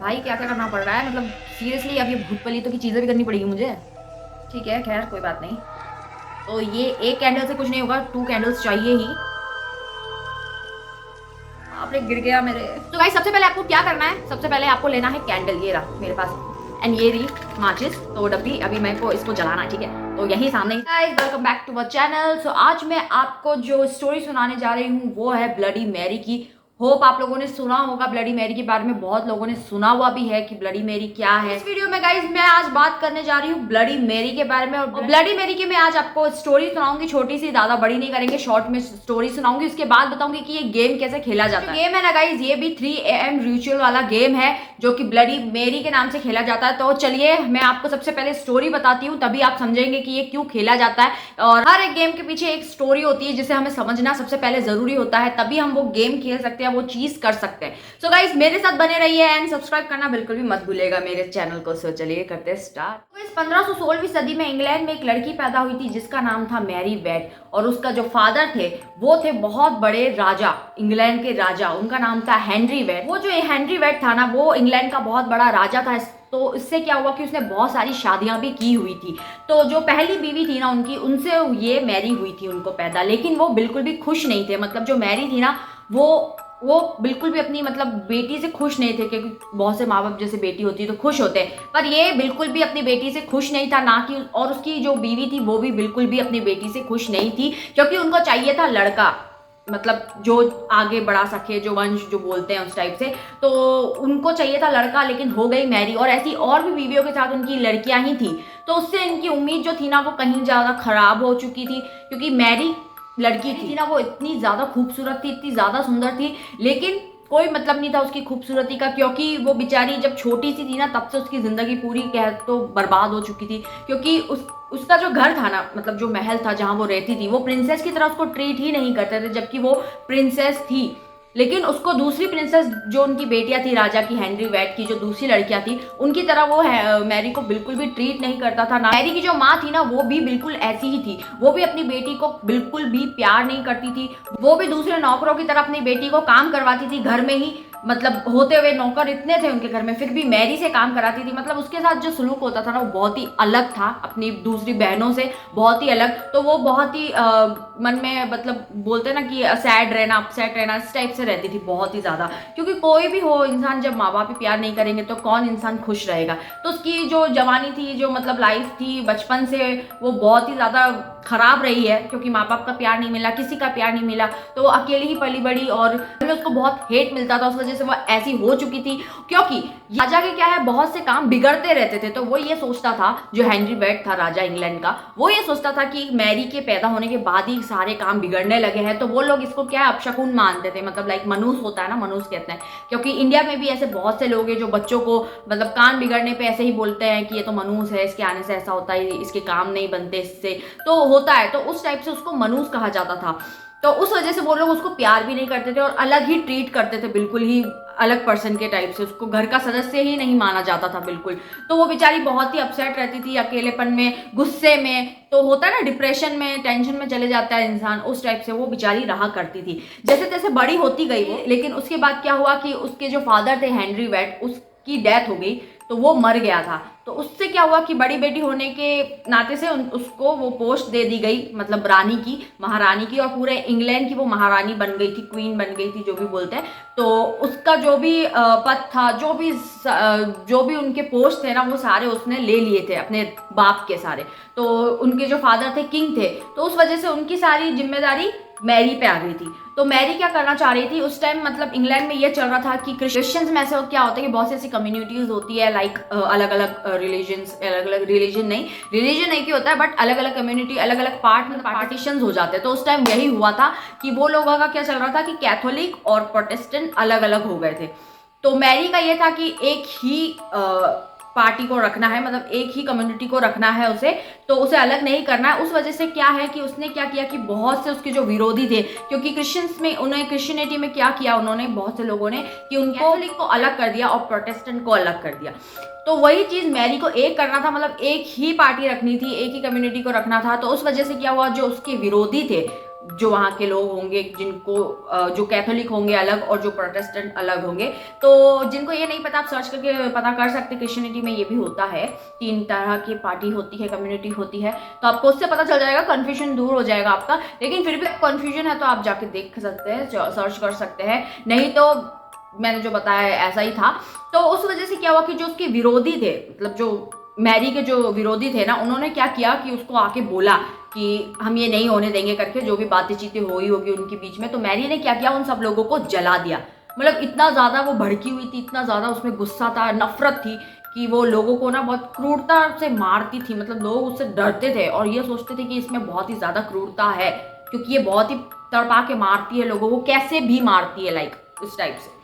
भाई क्या क्या करना पड़ रहा है, मतलब सीरियसली अब ये भूत पलीतों की चीज़ें भी करनी पड़ेगी मुझे। ठीक है, खैर कोई बात नहीं। तो ये एक कैंडल से कुछ नहीं होगा, 2 कैंडल्स चाहिए ही। बाप रे, गिर गया मेरे। तो गाइस सबसे पहले आपको क्या करना है, सबसे पहले आपको लेना है कैंडल, ये रहा मेरे पास, एंड ये रही माचिस। तो डब्बी अभी मेरे को इसको जलाना है, ठीक है। तो यही सामने। Guys welcome back to our channel. So आज मैं आपको जो स्टोरी सुनाने जा रही हूँ वो है ब्लडी मैरी की। होप आप लोगों ने सुना होगा ब्लडी मैरी के बारे में, बहुत लोगों ने सुना हुआ भी है कि ब्लडी मैरी क्या है। इस वीडियो में गाइस मैं आज बात करने जा रही हूँ ब्लडी मैरी के बारे में, और ब्लडी मैरी की मैं आज आपको स्टोरी सुनाऊंगी, छोटी सी, ज्यादा बड़ी नहीं करेंगे, शॉर्ट में स्टोरी सुनाऊंगी। उसके बाद बताऊंगी कि ये गेम कैसे खेला जाता है। गेम है ना गाइस, ये भी 3 AM रिचुअल वाला गेम है जो कि ब्लडी मैरी के नाम से खेला जाता है। तो चलिए मैं आपको सबसे पहले स्टोरी बताती हूँ, तभी आप समझेंगे कि ये क्यों खेला जाता है। और हर एक गेम के पीछे एक स्टोरी होती है जिसे हमें समझना सबसे पहले जरूरी होता है, तभी हम वो गेम खेल सकते हैं, वो चीज कर सकते हैं। सो गाइस मेरे साथ बने रहिए एंड सब्सक्राइब करना बिल्कुल भी मत भूलिएगा मेरे चैनल को। सो चलिए करते हैं स्टार्ट। तो इस 1516वीं सदी में इंग्लैंड में एक लड़की पैदा हुई थी जिसका नाम था मैरी वेड, और उसका जो फादर थे वो थे बहुत बड़े राजा, इंग्लैंड के राजा। उनका नाम था हेनरी वेड। वो जो हेनरी वेड था ना, वो इंग्लैंड का बहुत बड़ा राजा था। तो इससे क्या हुआ कि उसने बहुत सारी शादियां भी की हुई थी। तो जो पहली बीवी थी ना उनकी, उनसे ये मैरी हुई थी उनको पैदा, लेकिन वो बिल्कुल भी खुश नहीं थे। मतलब जो मैरी थी ना, वो बिल्कुल भी अपनी मतलब बेटी से खुश नहीं थे, क्योंकि बहुत से माँ बाप जैसे बेटी होती है तो खुश होते हैं, पर ये बिल्कुल भी अपनी बेटी से खुश नहीं था ना कि, और उसकी जो बीवी थी वो भी बिल्कुल भी अपनी बेटी से खुश नहीं थी, क्योंकि उनको चाहिए था लड़का, मतलब जो आगे बढ़ा सके, जो वंश जो बोलते हैं उस टाइप से। तो उनको चाहिए था लड़का, लेकिन हो गई मैरी, और ऐसी और भी बीवियों के साथ उनकी लड़कियां ही थी। तो उससे इनकी उम्मीद जो थी ना वो कहीं ज़्यादा खराब हो चुकी थी, क्योंकि मैरी लड़की थी ना, वो इतनी ज़्यादा खूबसूरत थी, इतनी ज़्यादा सुंदर थी, लेकिन कोई मतलब नहीं था उसकी खूबसूरती का, क्योंकि वो बेचारी जब छोटी सी थी ना तब से उसकी ज़िंदगी पूरी कह तो बर्बाद हो चुकी थी। क्योंकि उसका जो घर था ना, मतलब जो महल था जहाँ वो रहती थी, वो प्रिंसेस की तरह उसको ट्रीट ही नहीं करते थे, जबकि वो प्रिंसेस थी। लेकिन उसको दूसरी प्रिंसेस जो उनकी बेटियां थी राजा की, हेनरी वेड की जो दूसरी लड़कियां थी, उनकी तरह वो मैरी को बिल्कुल भी ट्रीट नहीं करता था ना। मैरी की जो माँ थी ना वो भी बिल्कुल ऐसी ही थी, वो भी अपनी बेटी को बिल्कुल भी प्यार नहीं करती थी। वो भी दूसरे नौकरों की तरह अपनी बेटी को काम करवाती थी घर में ही, मतलब होते हुए नौकर इतने थे उनके घर में, फिर भी मैरी से काम कराती थी। मतलब उसके साथ जो सलूक होता था ना वो बहुत ही अलग था, अपनी दूसरी बहनों से बहुत ही अलग। तो वो बहुत ही मन में मतलब बोलते हैं ना कि सैड रहना, अपसेट रहना, इस टाइप से रहती थी बहुत ही ज़्यादा। क्योंकि कोई भी हो इंसान, जब माँ बाप ही प्यार नहीं करेंगे तो कौन इंसान खुश रहेगा। तो उसकी जो जवानी थी, जो मतलब लाइफ थी बचपन से, वो बहुत ही ज़्यादा खराब रही है, क्योंकि माँ बाप का प्यार नहीं मिला, किसी का प्यार नहीं मिला, तो वो अकेली ही पली बड़ी, और उसको बहुत हेट मिलता था, उस वजह से वो ऐसी हो चुकी थी। क्योंकि राजा के क्या है, बहुत से काम बिगड़ते रहते थे। तो वो ये सोचता था, जो हेनरी वेड था राजा इंग्लैंड का, वो ये सोचता था कि मैरी के पैदा होने के बाद ही सारे काम बिगड़ने लगे हैं। तो वो लोग इसको क्या है, अपशकुन मानते थे, मतलब लाइक मनूस होता है ना, मनूस कहते हैं। क्योंकि इंडिया में भी ऐसे बहुत से लोग हैं जो बच्चों को मतलब कान बिगड़ने पे ऐसे ही बोलते हैं कि ये तो मनूस है, इसके आने से ऐसा होता है, इसके काम नहीं बनते इससे, तो होता है। तो उस टाइप से उसको मनूस कहा जाता था। तो उस वजह से वो लोग उसको प्यार भी नहीं करते थे और अलग ही ट्रीट करते थे, बिल्कुल ही अलग पर्सन के टाइप से, उसको घर का सदस्य ही नहीं माना जाता था बिल्कुल। तो वो बेचारी बहुत ही अपसेट रहती थी, अकेलेपन में, गुस्से में, तो होता है ना डिप्रेशन में, टेंशन में चले जाता है इंसान, उस टाइप से वो बेचारी रहा करती थी। जैसे तैसे बड़ी होती गई वो, लेकिन उसके बाद क्या हुआ कि उसके जो फादर थे हेनरी वेड, उसकी डेथ हो गई, तो वो मर गया था। तो उससे क्या हुआ कि बड़ी बेटी होने के नाते से उसको वो पोस्ट दे दी गई, मतलब रानी की, महारानी की, और पूरे इंग्लैंड की वो महारानी बन गई थी, क्वीन बन गई थी, जो भी बोलते हैं। तो उसका जो भी पद था, जो भी उनके पोस्ट थे ना, वो सारे उसने ले लिए थे अपने बाप के सारे। तो उनके जो फादर थे किंग थे, तो उस वजह से उनकी सारी जिम्मेदारी मैरी पे आ गई थी। तो मैरी क्या करना चाह रही थी उस टाइम, मतलब इंग्लैंड में ये चल रहा था कि क्रिश्चियंस में ऐसे क्या होता है कि बहुत सी ऐसी कम्युनिटीज होती है, लाइक अलग अलग रिलीजन्स, अलग अलग रिलीजन नहीं कि होता है, बट अलग अलग कम्युनिटी, अलग अलग पार्ट में पार्टीशन हो जाते हैं। तो उस टाइम यही हुआ था कि वो लोगों का क्या चल रहा था कि कैथोलिक और प्रोटेस्टेंट अलग अलग हो गए थे। तो मैरी का ये था कि एक ही पार्टी को रखना है, मतलब एक ही कम्युनिटी को रखना है उसे, तो उसे अलग नहीं करना है। उस वजह से क्या है कि उसने क्या किया कि बहुत से उसके जो विरोधी थे, क्योंकि क्रिश्चियंस में, उन्हें क्रिश्चियनिटी में क्या किया उन्होंने, बहुत से लोगों ने, कि उनको कैथोलिक को अलग कर दिया और प्रोटेस्टेंट को अलग कर दिया। तो वही चीज मैरी को एक करना था, मतलब एक ही पार्टी रखनी थी, एक ही कम्युनिटी को रखना था। तो उस वजह से क्या हुआ, जो उसके विरोधी थे जो वहाँ के लोग होंगे, जिनको जो कैथोलिक होंगे अलग और जो प्रोटेस्टेंट अलग होंगे। तो जिनको ये नहीं पता, आप सर्च करके पता कर सकते, क्रिश्चियनिटी में ये भी होता है, 3 तरह की पार्टी होती है, कम्युनिटी होती है, तो आपको उससे पता चल जाएगा, कन्फ्यूजन दूर हो जाएगा आपका। लेकिन फिर भी कन्फ्यूजन है तो आप जाके देख सकते हैं, सर्च कर सकते हैं, नहीं तो मैंने जो बताया ऐसा ही था। तो उस वजह से क्या हुआ कि जो उसके विरोधी थे, मतलब जो मैरी के जो विरोधी थे ना, उन्होंने क्या किया कि उसको आके बोला कि हम ये नहीं होने देंगे करके, जो भी बातें चीतें हुई होगी उनके बीच में। तो मैरी ने क्या किया, उन सब लोगों को जला दिया। मतलब इतना ज़्यादा वो भड़की हुई थी, इतना ज़्यादा उसमें गुस्सा था, नफरत थी कि वो लोगों को ना बहुत क्रूरता से मारती थी। मतलब लोग उससे डरते थे और ये सोचते थे कि इसमें बहुत ही ज़्यादा क्रूरता है, क्योंकि ये बहुत ही तड़पा के मारती है लोगों को, कैसे भी मारती है, लाइक इस टाइप से।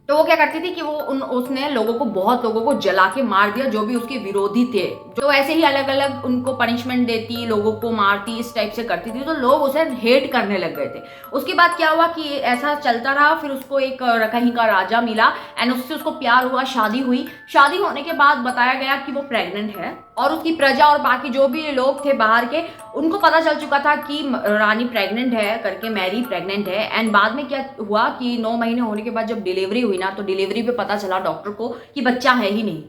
तो वो क्या करती थी कि वो उसने बहुत लोगों को जला के मार दिया, जो भी उसके विरोधी थे। जो ऐसे ही अलग अलग उनको पनिशमेंट देती, लोगों को मारती, इस टाइप से करती थी, तो लोग उसे हेट करने लग गए थे। उसके बाद क्या हुआ कि ऐसा चलता रहा, फिर उसको एक कहीं का राजा मिला एंड उससे उसको प्यार हुआ, शादी हुई। शादी होने के बाद बताया गया कि वो प्रेग्नेंट है, और उसकी प्रजा और बाकी जो भी लोग थे बाहर के, उनको पता चल चुका था कि रानी प्रेग्नेंट है करके, मैरी प्रेग्नेंट है। एंड बाद में क्या हुआ कि 9 महीने होने के बाद जब डिलीवरी हुई ना, तो डिलीवरी पे पता चला डॉक्टर को कि बच्चा है ही नहीं।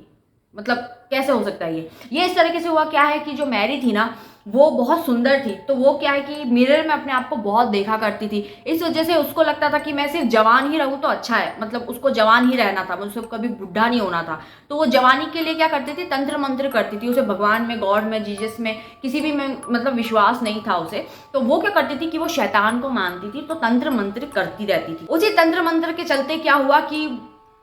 मतलब कैसे हो सकता है ये इस तरीके से हुआ। क्या है कि जो मैरी थी ना, वो बहुत सुंदर थी, तो वो क्या है कि मिरर में अपने आप को बहुत देखा करती थी। इस वजह से उसको लगता था कि मैं सिर्फ जवान ही रहूं तो अच्छा है, मतलब उसको जवान ही रहना था, मुझसे कभी बुढ़ा नहीं होना था। तो वो जवानी के लिए क्या करती थी, तंत्र मंत्र करती थी। उसे भगवान में, गॉड में, जीसस में, किसी भी में मतलब विश्वास नहीं था उसे। तो वो क्या करती थी कि वो शैतान को मानती थी, तो तंत्र मंत्र करती रहती थी। उसी तंत्र मंत्र के चलते क्या हुआ कि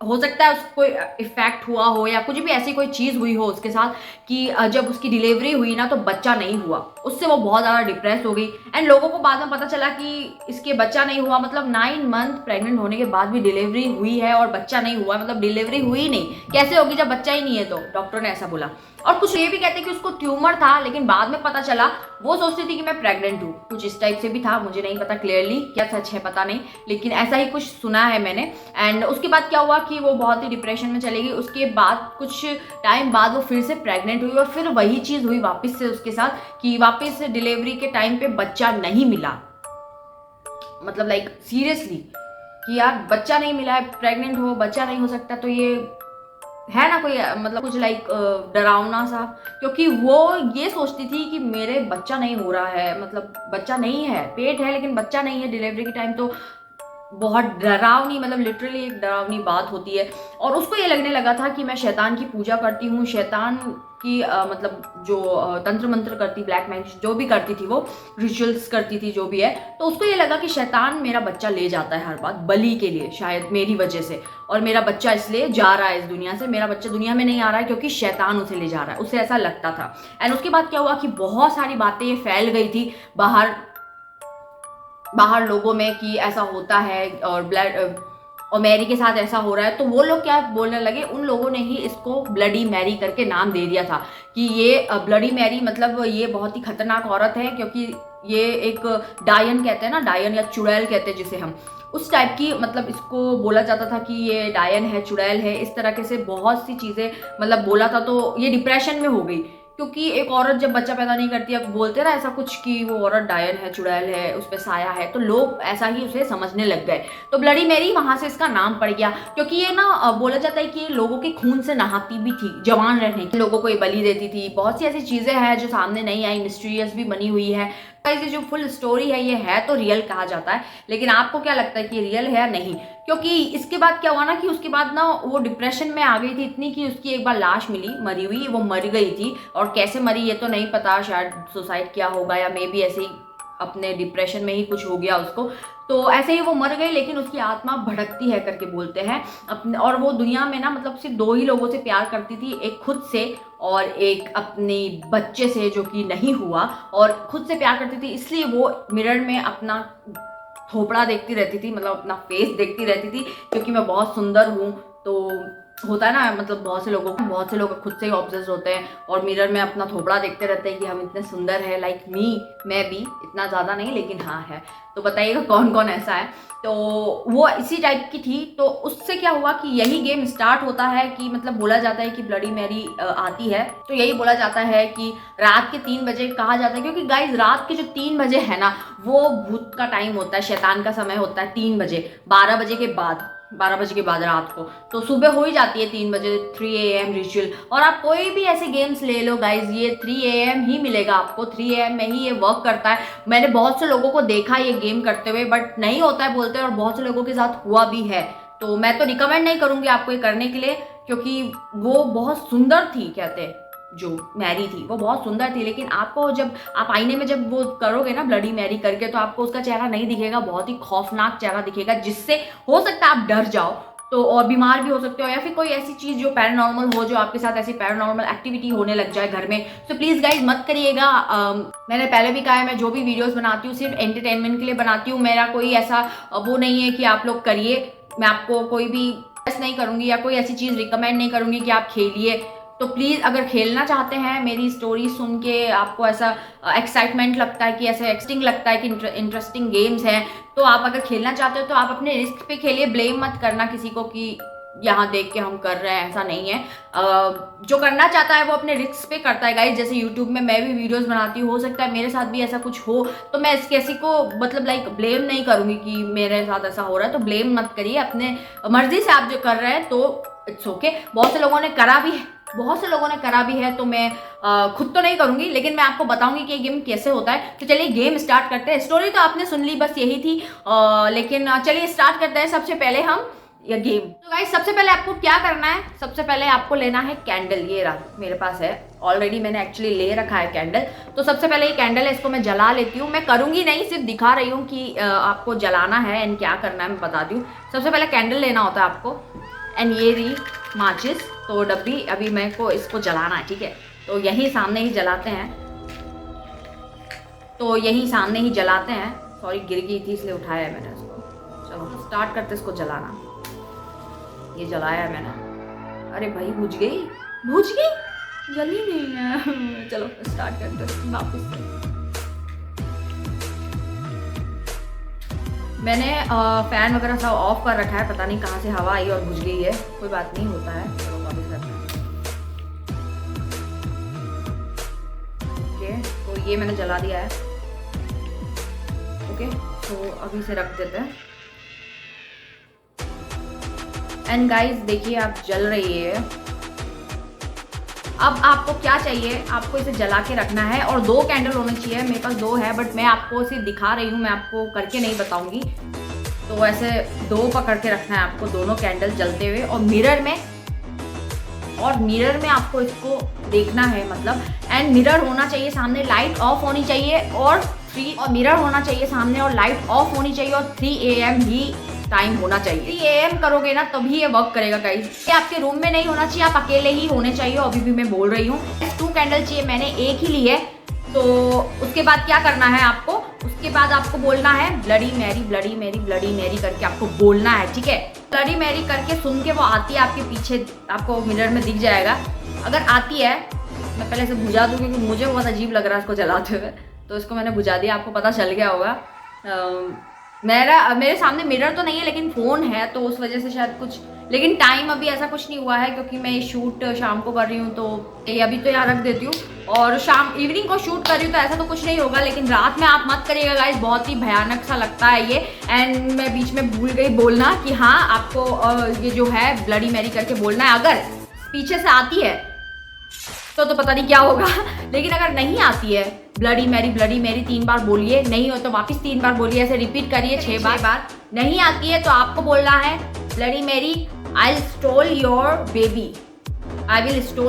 हो सकता है उसको कोई इफेक्ट हुआ हो या कुछ भी ऐसी कोई चीज़ हुई हो उसके साथ कि जब उसकी डिलीवरी हुई ना, तो बच्चा नहीं हुआ। उससे वो बहुत ज़्यादा डिप्रेस हो गई। एंड लोगों को बाद में पता चला कि इसके बच्चा नहीं हुआ, मतलब 9 मंथ प्रेग्नेंट होने के बाद भी डिलीवरी हुई है और बच्चा नहीं हुआ। मतलब डिलीवरी हुई नहीं, कैसे होगी जब बच्चा ही नहीं है? तो डॉक्टर ने ऐसा बोला। और कुछ ये भी कहते हैं कि उसको ट्यूमर था, लेकिन बाद में पता चला, वो सोचती थी कि मैं प्रेग्नेंट हूँ, कुछ इस टाइप से भी था। मुझे नहीं पता क्लियरली क्या सच है, पता नहीं, लेकिन ऐसा ही कुछ सुना है मैंने। एंड उसके बाद क्या हुआ कि वो बहुत ही डिप्रेशन में चली गई। उसके बाद कुछ टाइम बाद वो फिर से प्रेग्नेंट हुई और फिर वही चीज़ हुई वापस से उसके साथ कि वापस से डिलीवरी के टाइम पे बच्चा नहीं मिला। मतलब लाइक सीरियसली कि यार बच्चा नहीं मिला है, प्रेग्नेंट हो, बच्चा नहीं हो सकता, तो ये है ना कोई मतलब कुछ लाइक डरावना सा। क्योंकि वो ये सोचती थी कि मेरे बच्चा नहीं हो रहा है, मतलब बच्चा नहीं है, पेट है लेकिन बच्चा नहीं है डिलीवरी के टाइम। तो बहुत डरावनी, मतलब लिटरली एक डरावनी बात होती है। और उसको ये लगने लगा था कि मैं शैतान की पूजा करती हूँ, शैतान की मतलब जो तंत्र मंत्र करती, ब्लैक मैजिक जो भी करती थी, वो रिचुअल्स करती थी, जो भी है। तो उसको ये लगा कि शैतान मेरा बच्चा ले जाता है हर बात बलि के लिए, शायद मेरी वजह से, और मेरा बच्चा इसलिए जा रहा है इस दुनिया से। मेरा बच्चा दुनिया में नहीं आ रहा है क्योंकि शैतान उसे ले जा रहा है, उसे ऐसा लगता था। एंड उसके बाद क्या हुआ कि बहुत सारी बातें ये फैल गई थी बाहर लोगों में कि ऐसा होता है और ब्लड और मैरी के साथ ऐसा हो रहा है। तो वो लोग क्या बोलने लगे, उन लोगों ने ही इसको ब्लडी मैरी करके नाम दे दिया था कि ये ब्लडी मैरी, मतलब ये बहुत ही खतरनाक औरत है, क्योंकि ये एक डायन कहते हैं ना, डायन या चुड़ैल कहते हैं जिसे हम, उस टाइप की, मतलब इसको बोला जाता था कि ये डायन है, चुड़ैल है, इस तरह से बहुत सी चीज़ें मतलब बोला था। तो ये डिप्रेशन में हो गई, क्योंकि एक औरत जब बच्चा पैदा नहीं करती, अब बोलते ना ऐसा कुछ कि वो औरत डायन है, चुड़ैल है, उस पर साया है, तो लोग ऐसा ही उसे समझने लग गए। तो ब्लडी मैरी वहां से इसका नाम पड़ गया, क्योंकि ये ना बोला जाता है कि ये लोगों के खून से नहाती भी थी जवान रहने की, लोगों को ये बलि देती थी। बहुत सी ऐसी चीजें हैं जो सामने नहीं आई, मिस्टीरियस भी बनी हुई है। ये जो फुल स्टोरी है ये है तो रियल कहा जाता है, लेकिन आपको क्या लगता है कि रियल है या नहीं? क्योंकि इसके बाद क्या हुआ ना कि उसके बाद ना वो डिप्रेशन में आ गई थी इतनी कि उसकी एक बार लाश मिली मरी हुई, वो मर गई थी। और कैसे मरी ये तो नहीं पता, शायद सुसाइड किया होगा या मे बी ऐसे ही अपने डिप्रेशन में ही कुछ हो गया उसको। तो ऐसे ही वो मर गई, लेकिन उसकी आत्मा भटकती है करके बोलते हैं अपने। और वो दुनिया में ना मतलब सिर्फ 2 ही लोगों से प्यार करती थी, एक खुद से और एक अपने बच्चे से जो कि नहीं हुआ। और खुद से प्यार करती थी इसलिए वो मिरर में अपना थोपड़ा देखती रहती थी, मतलब अपना फेस देखती रहती थी, क्योंकि मैं बहुत सुंदर हूँ। तो होता है ना, मतलब बहुत से लोग खुद से ही ऑब्सेस्ड होते हैं और मिरर में अपना थोबड़ा देखते रहते हैं कि हम इतने सुंदर है, लाइक मी, मैं भी इतना ज़्यादा नहीं लेकिन हाँ है। तो बताइएगा कौन कौन ऐसा है। तो वो इसी टाइप की थी। तो उससे क्या हुआ कि यही गेम स्टार्ट होता है कि मतलब बोला जाता है कि ब्लडी मैरी आती है, तो यही बोला जाता है कि रात के 3 बजे कहा जाता है, क्योंकि गाइज रात के जो 3 बजे है ना वो भूत का टाइम होता है, शैतान का समय होता है 3 बजे, 12 बजे के बाद, 12 बजे के बाद रात को। तो सुबह हो ही जाती है 3 बजे, 3 AM रिचुअल। और आप कोई भी ऐसे गेम्स ले लो गाइज, ये 3 AM ही मिलेगा आपको, 3 AM में ही ये वर्क करता है। मैंने बहुत से लोगों को देखा ये गेम करते हुए, बट नहीं होता है बोलते हैं, और बहुत से लोगों के साथ हुआ भी है। तो मैं तो रिकमेंड नहीं करूंगी आपको ये करने के लिए, क्योंकि वो बहुत सुंदर थी, कहते हैं जो मैरी थी वो बहुत सुंदर थी, लेकिन आपको जब आप आईने में जब वो करोगे ना ब्लडी मैरी करके, तो आपको उसका चेहरा नहीं दिखेगा, बहुत ही खौफनाक चेहरा दिखेगा, जिससे हो सकता है आप डर जाओ तो, और बीमार भी हो सकते हो, या फिर कोई ऐसी चीज़ जो पैरानॉर्मल हो, जो आपके साथ ऐसी पैरानॉर्मल एक्टिविटी होने लग जाए घर में। तो प्लीज़ गाइज मत करिएगा। मैंने पहले भी कहा है, मैं जो भी वीडियोस बनाती हूँ सिर्फ एंटरटेनमेंट के लिए बनाती हूँ, मेरा कोई ऐसा वो नहीं है कि आप लोग करिए। मैं आपको कोई भी नहीं करूँगी या कोई ऐसी चीज़ रिकमेंड नहीं करूँगी कि आप खेलिए। तो प्लीज़ अगर खेलना चाहते हैं, मेरी स्टोरी सुन के आपको ऐसा एक्साइटमेंट लगता है कि ऐसे एक्सटिंग लगता है कि इंटरेस्टिंग गेम्स हैं, तो आप अगर खेलना चाहते हो तो आप अपने रिस्क पे खेलिए। ब्लेम मत करना किसी को कि यहाँ देख के हम कर रहे हैं, ऐसा नहीं है। जो करना चाहता है वो अपने रिस्क पे करता है गाइज। जैसे यूट्यूब में मैं भी वीडियोस बनाती हूँ, हो सकता है मेरे साथ भी ऐसा कुछ हो, तो मैं किसी को मतलब लाइक ब्लेम नहीं करूँगी कि मेरे साथ ऐसा हो रहा है। तो ब्लेम मत करिए, अपने मर्जी से आप जो कर रहे हैं तो इट्स ओके। बहुत से लोगों ने करा भी है, तो मैं खुद तो नहीं करूंगी, लेकिन मैं आपको बताऊंगी कि ये गेम कैसे होता है। तो चलिए गेम स्टार्ट करते हैं। स्टोरी तो आपने सुन ली, बस यही थी, लेकिन चलिए स्टार्ट करते हैं। सबसे पहले हम ये गेम, तो गाइस सबसे पहले आपको क्या करना है, सबसे पहले आपको लेना है कैंडल। ये रहा मेरे पास है ऑलरेडी, मैंने एक्चुअली ले रखा है कैंडल। तो सबसे पहले ये कैंडल है, इसको मैं जला लेती हूँ। मैं करूंगी नहीं, सिर्फ दिखा रही हूँ कि आपको जलाना है एंड क्या करना है, मैं बता दी हूँ। सबसे पहले कैंडल लेना होता है आपको, एंड ये रही माचिस, तो डब्बी। अभी मेरे को इसको जलाना है, ठीक है। तो यही सामने ही जलाते हैं, सॉरी गिर गई थी इसलिए उठाया है मैंने इसको। चलो स्टार्ट करते इसको जलाना। ये जलाया है मैंने। अरे भाई बुझ गई, जली नहीं है। चलो स्टार्ट करते हैं वापस से। मैंने फैन वगैरह सब ऑफ कर रखा है, पता नहीं कहाँ से हवा आई और बुझ गई है। कोई बात नहीं, होता है। चलो वापस करते हैं। ओके, तो ये मैंने जला दिया है। ओके, तो अभी से रख देते हैं। एंड गाइस देखिए आप जल रही है। अब आपको क्या चाहिए, आपको इसे जला के रखना है, और 2 कैंडल होने चाहिए। मेरे पास 2 है, बट मैं आपको सिर्फ दिखा रही हूँ, मैं आपको करके नहीं बताऊंगी। तो ऐसे 2 पकड़ के रखना है आपको, दोनों कैंडल जलते हुए, और मिरर में आपको इसको देखना है, मतलब। एंड मिरर होना चाहिए सामने, लाइट ऑफ होनी चाहिए, और मिरर होना चाहिए सामने और लाइट ऑफ होनी चाहिए, और 3 AM ही टाइम होना चाहिए। 3 AM करोगे ना तभी ये वर्क करेगा गाइस। ये आपके रूम में नहीं होना चाहिए, आप अकेले ही होने चाहिए। अभी भी मैं बोल रही हूँ 2 कैंडल चाहिए, मैंने 1 ही ली है। तो उसके बाद क्या करना है आपको, उसके बाद आपको बोलना है ब्लडी मैरी करके आपको बोलना है, ठीक है। ब्लडी मैरी करके सुन के वो आती है आपके पीछे, आपको मिरर में दिख जाएगा। अगर आती है, मैं पहले इसे बुझा दूँ क्योंकि मुझे बहुत अजीब लग रहा है इसको जलाते हुए, तो इसको मैंने बुझा दिया। आपको पता चल गया होगा। मेरे सामने मिरर तो नहीं है, लेकिन फ़ोन है, तो उस वजह से शायद कुछ, लेकिन टाइम अभी ऐसा कुछ नहीं हुआ है, क्योंकि मैं शूट शाम को कर रही हूँ। तो ये अभी तो यहाँ रख देती हूँ, और इवनिंग को शूट कर रही हूँ, तो ऐसा तो कुछ नहीं होगा। लेकिन रात में आप मत करिएगा गाइस, बहुत ही भयानक सा लगता है ये। एंड मैं बीच में भूल गई बोलना कि हाँ आपको ये जो है ब्लडी मैरी करके बोलना है। अगर पीछे से आती है तो पता नहीं क्या होगा, लेकिन अगर नहीं आती है, ब्लडी मैरी 3 बार बोलिए, नहीं हो तो वापस 3 बार बोलिए, ऐसे रिपीट करिए 6 बार। नहीं आती है तो आपको बोलना है Bloody Mary I will stole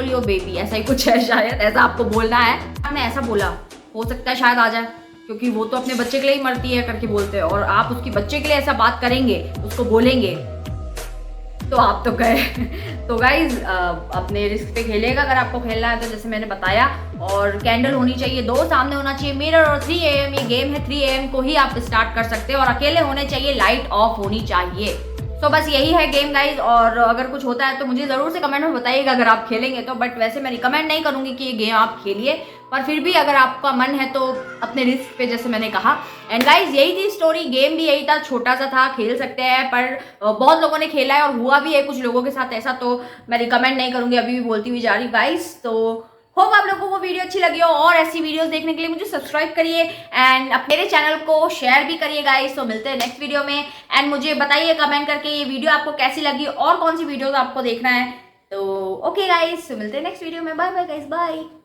your baby, ऐसा ही कुछ है शायद, ऐसा आपको बोलना है। आपने ऐसा बोला, हो सकता है शायद आ जाए, क्योंकि वो तो अपने बच्चे के लिए ही मरती है करके बोलते हैं, और आप उसके बच्चे के लिए ऐसा बात करेंगे, उसको बोलेंगे, तो आप तो गए। तो गाइज अपने रिस्क पे खेलिएगा अगर आपको खेलना है तो, जैसे मैंने बताया। और कैंडल होनी चाहिए, 2 सामने होना चाहिए, मिरर, और 3 AM ये गेम है। 3 AM को ही आप स्टार्ट कर सकते हो, और अकेले होने चाहिए, लाइट ऑफ होनी चाहिए। तो बस यही है गेम गाइज, और अगर कुछ होता है तो मुझे ज़रूर से कमेंट में बताइएगा अगर आप खेलेंगे तो। बट वैसे मैं रिकमेंड नहीं करूँगी कि ये गेम आप खेलिए, पर फिर भी अगर आपका मन है तो अपने रिस्क पे, जैसे मैंने कहा। एंड गाइज यही थी स्टोरी, गेम भी यही था, छोटा सा था, खेल सकते हैं, पर बहुत लोगों ने खेला है और हुआ भी है कुछ लोगों के साथ ऐसा, तो मैं रिकमेंड नहीं करूँगी, अभी भी बोलती हुई जा रही गाइज। तो होप आप लोगों को वीडियो अच्छी लगी हो, और ऐसी वीडियोस देखने के लिए मुझे सब्सक्राइब करिए एंड मेरे चैनल को शेयर भी करिए गाइस। तो मिलते हैं नेक्स्ट वीडियो में, एंड मुझे बताइए कमेंट करके ये वीडियो आपको कैसी लगी और कौन सी वीडियोस आपको देखना है। तो ओके गाइस, मिलते हैं नेक्स्ट वीडियो में। Bye bye guys, bye.